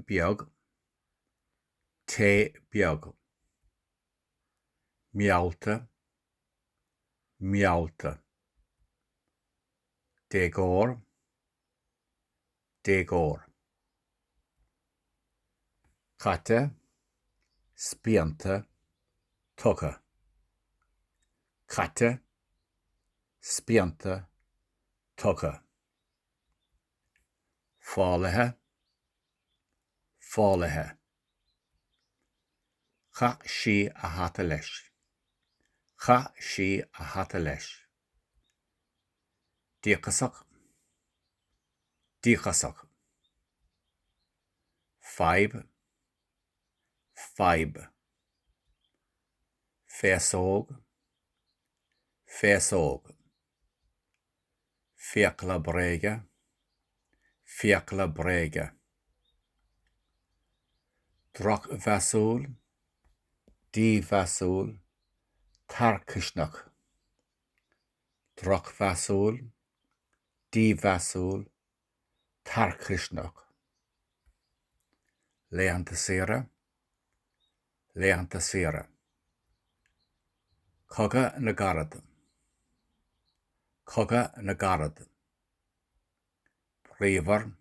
beag, beag. Meallta, Déagóir, Caite, Spíonta, Tugtha. Caite, Spíonta, Tugtha. Fálaithe, Chaith hata leis. Chaith hata leis. Díocasach, Fadhb, Féasóg, Fiacla bréige, Drochmheasúil, Dímheasúil, Tarcaisneach, Tarcaisneach. Laethanta, Cogadh na gCarad, Bríomhar,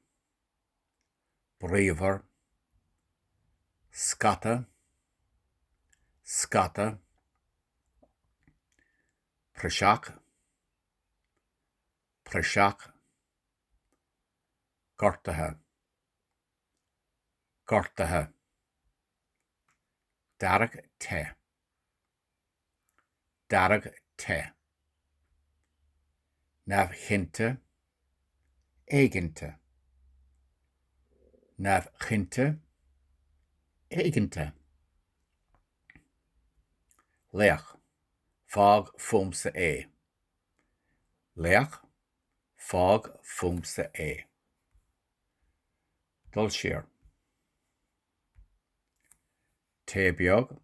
Scata, Praiseach, Gortatha, Deagóir, Naomhchinte, éigeanta, leis, fág fuamsa Dul siar. Beag,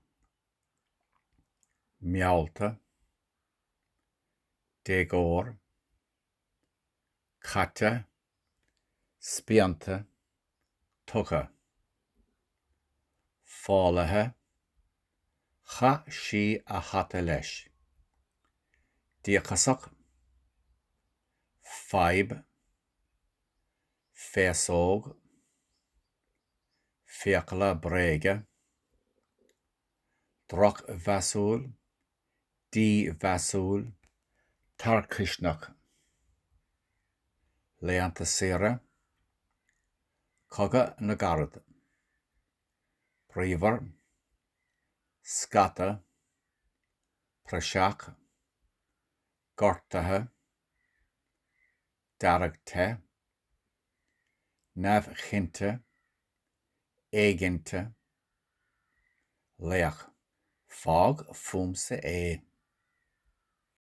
Meallta, Déagóir, Caite, Spíonta, Tugtha. Fálaithe, Chaith hata leis. Díocasach, Fadhb, Féasóg, Fiacla bréige, Drochmheasúil, Dímheasúil, Tarcaisneach. Laethanta, Cogadh na gCarad, Bríomhar, Scata, Praiseach, Gortatha, Deagóir, Naomhchinte, éigeanta, leis, fág fuamsa